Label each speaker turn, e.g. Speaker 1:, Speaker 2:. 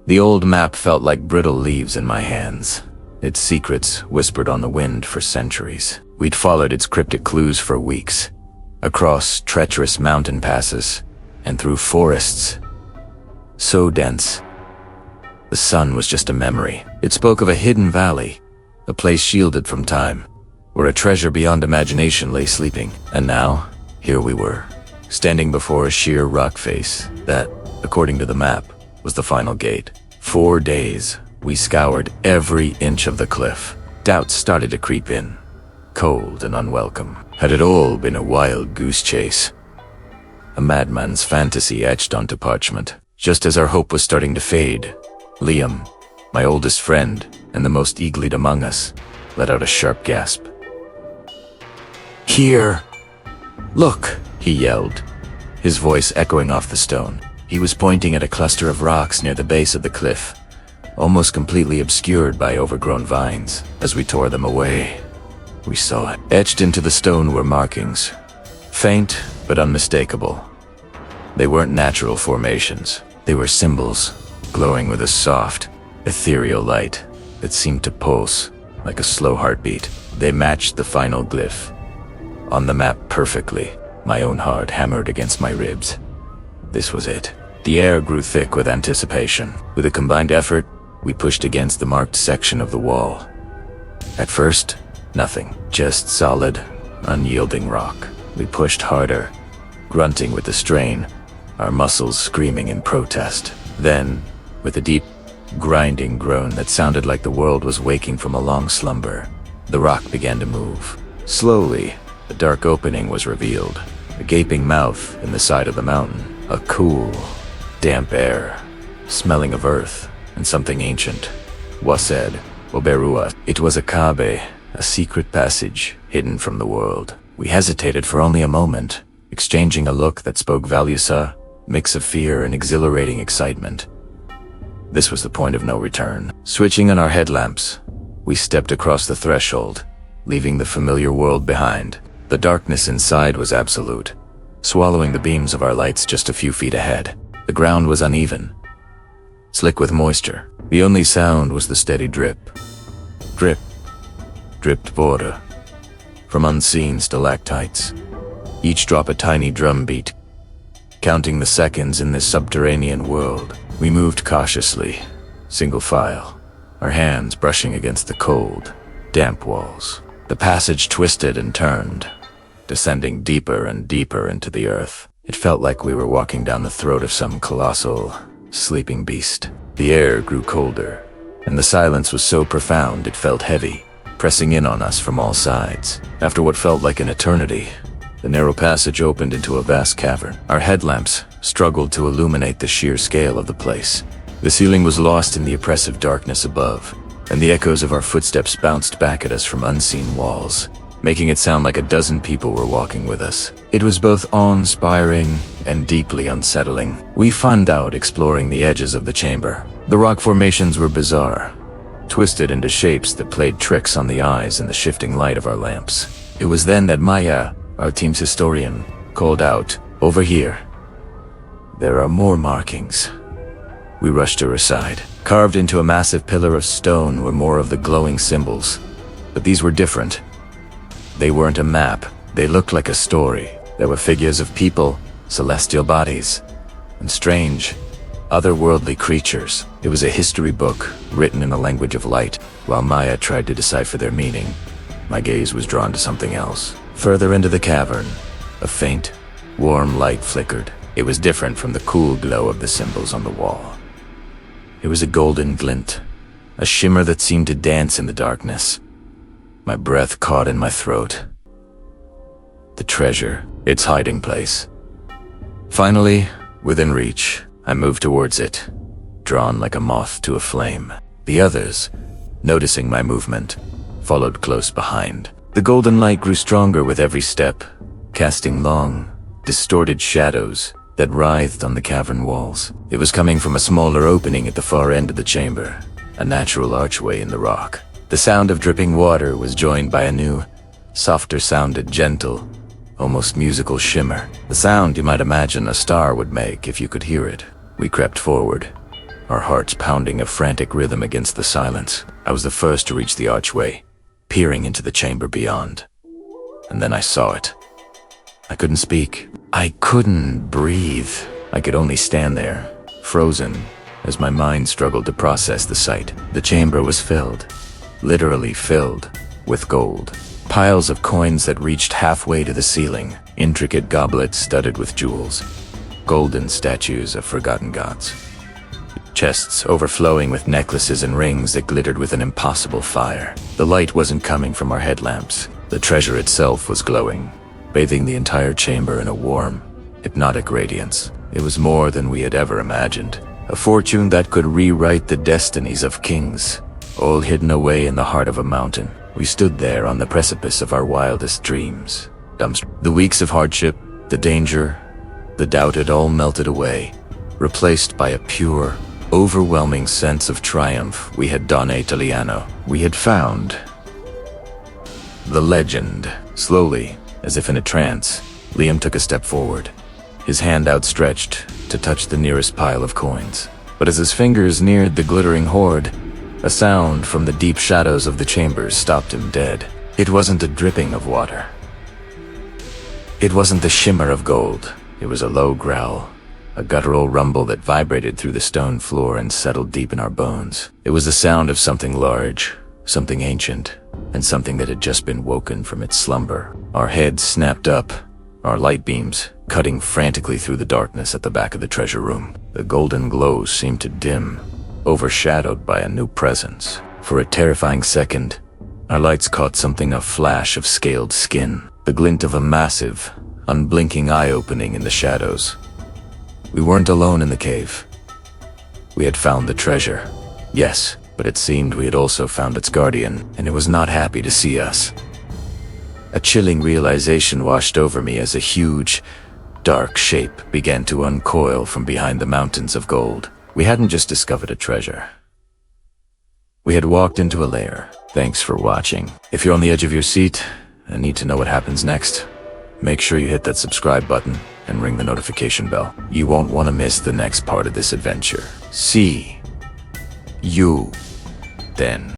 Speaker 1: The old map felt like brittle leaves in my hands, its secrets whispered on the wind for centuries. We'd followed its cryptic clues for weeks, across treacherous mountain passes and through forests so dense the sun was just a memory. It spoke of a hidden valley, a place shielded from time, where a treasure beyond imagination lay sleeping. And now, here we were, standing before a sheer rock face that, according to the map, was the final gate. 4 days, we scoured every inch of the cliff. Doubts started to creep in, cold and unwelcome. Had it all been a wild goose chase? A madman's fantasy etched onto parchment. Just as our hope was starting to fade, Liam, my oldest friend and the most eagle-eyed among us, let out a sharp gasp. "Here! Look!" he yelled, his voice echoing off the stone. He was pointing at a cluster of rocks near the base of the cliff, almost completely obscured by overgrown vines. As we tore them away, we saw it. Etched into the stone were markings, faint but unmistakable. They weren't natural formations. They were symbols, glowing with a soft, ethereal light that seemed to pulse like a slow heartbeat. They matched the final glyph on the map perfectly. My own heart hammered against my ribs. This was it. The air grew thick with anticipation. With a combined effort, we pushed against the marked section of the wall. At first, nothing, just solid, unyielding rock. We pushed harder, grunting with the strain, our muscles screaming in protest. Then, with a deep, grinding groan that sounded like the world was waking from a long slumber, the rock began to move. Slowly, a dark opening was revealed, a gaping mouth in the side of the mountain, a cool, damp air, smelling of earth and something ancient. Wased, Oberua. It was a Kabe, a secret passage hidden from the world. We hesitated for only a moment, exchanging a look that spoke Valusa, mix of fear and exhilarating excitement. This was the point of no return. Switching on our headlamps, we stepped across the threshold, leaving the familiar world behind. The darkness inside was absolute, swallowing the beams of our lights just a few feet ahead. The ground was uneven, slick with moisture. The only sound was the steady drip. Drip. Dripped water from unseen stalactites. Each drop a tiny drumbeat, counting the seconds in this subterranean world. We moved cautiously, single file, our hands brushing against the cold, damp walls. The passage twisted and turned, descending deeper and deeper into the earth. It felt like we were walking down the throat of some colossal, sleeping beast. The air grew colder, and the silence was so profound it felt heavy, pressing in on us from all sides. After what felt like an eternity, the narrow passage opened into a vast cavern. Our headlamps struggled to illuminate the sheer scale of the place. The ceiling was lost in the oppressive darkness above, and the echoes of our footsteps bounced back at us from unseen walls, making it sound like a dozen people were walking with us. It was both awe-inspiring and deeply unsettling. We fanned out exploring the edges of the chamber. The rock formations were bizarre, twisted into shapes that played tricks on the eyes in the shifting light of our lamps. It was then that Maya, our team's historian, called out, "Over here. There are more markings." We rushed to her side. Carved into a massive pillar of stone were more of the glowing symbols, but these were different. They weren't a map. They looked like a story. There were figures of people, celestial bodies, and strange, otherworldly creatures. It was a history book written in the language of light. While Maya tried to decipher their meaning, my gaze was drawn to something else. Further into the cavern, a faint, warm light flickered. It was different from the cool glow of the symbols on the wall. It was a golden glint, a shimmer that seemed to dance in the darkness. My breath caught in my throat. The treasure, its hiding place. Finally, within reach, I moved towards it, drawn like a moth to a flame. The others, noticing my movement, followed close behind. The golden light grew stronger with every step, casting long, distorted shadows that writhed on the cavern walls. It was coming from a smaller opening at the far end of the chamber, a natural archway in the rock. The sound of dripping water was joined by a new, softer-sounded, gentle, almost musical shimmer. The sound you might imagine a star would make if you could hear it. We crept forward, our hearts pounding a frantic rhythm against the silence. I was the first to reach the archway, peering into the chamber beyond. And then I saw it. I couldn't speak. I couldn't breathe. I could only stand there, frozen, as my mind struggled to process the sight. The chamber was filled, literally filled, with gold. Piles of coins that reached halfway to the ceiling, intricate goblets studded with jewels, golden statues of forgotten gods. Chests overflowing with necklaces and rings that glittered with an impossible fire. The light wasn't coming from our headlamps. The treasure itself was glowing, bathing the entire chamber in a warm, hypnotic radiance. It was more than we had ever imagined. A fortune that could rewrite the destinies of kings, all hidden away in the heart of a mountain. We stood there on the precipice of our wildest dreams. The weeks of hardship, the danger, the doubt had all melted away, replaced by a pure, overwhelming sense of triumph. We had Don Italiano. We had found the legend. Slowly, as if in a trance, Liam took a step forward, his hand outstretched to touch the nearest pile of coins. But as his fingers neared the glittering hoard, a sound from the deep shadows of the chambers stopped him dead. It wasn't a dripping of water. It wasn't the shimmer of gold. It was a low growl, a guttural rumble that vibrated through the stone floor and settled deep in our bones. It was the sound of something large, something ancient, and something that had just been woken from its slumber. Our heads snapped up, our light beams cutting frantically through the darkness at the back of the treasure room. The golden glow seemed to dim, overshadowed by a new presence. For a terrifying second, our lights caught a flash of scaled skin, the glint of a massive, unblinking eye opening in the shadows. We weren't alone in the cave. We had found the treasure, yes, but it seemed we had also found its guardian, and it was not happy to see us. A chilling realization washed over me as a huge, dark shape began to uncoil from behind the mountains of gold. We hadn't just discovered a treasure. We had walked into a lair. Thanks for watching. If you're on the edge of your seat and need to know what happens next, make sure you hit that subscribe button and ring the notification bell. You won't want to miss the next part of this adventure. See you then.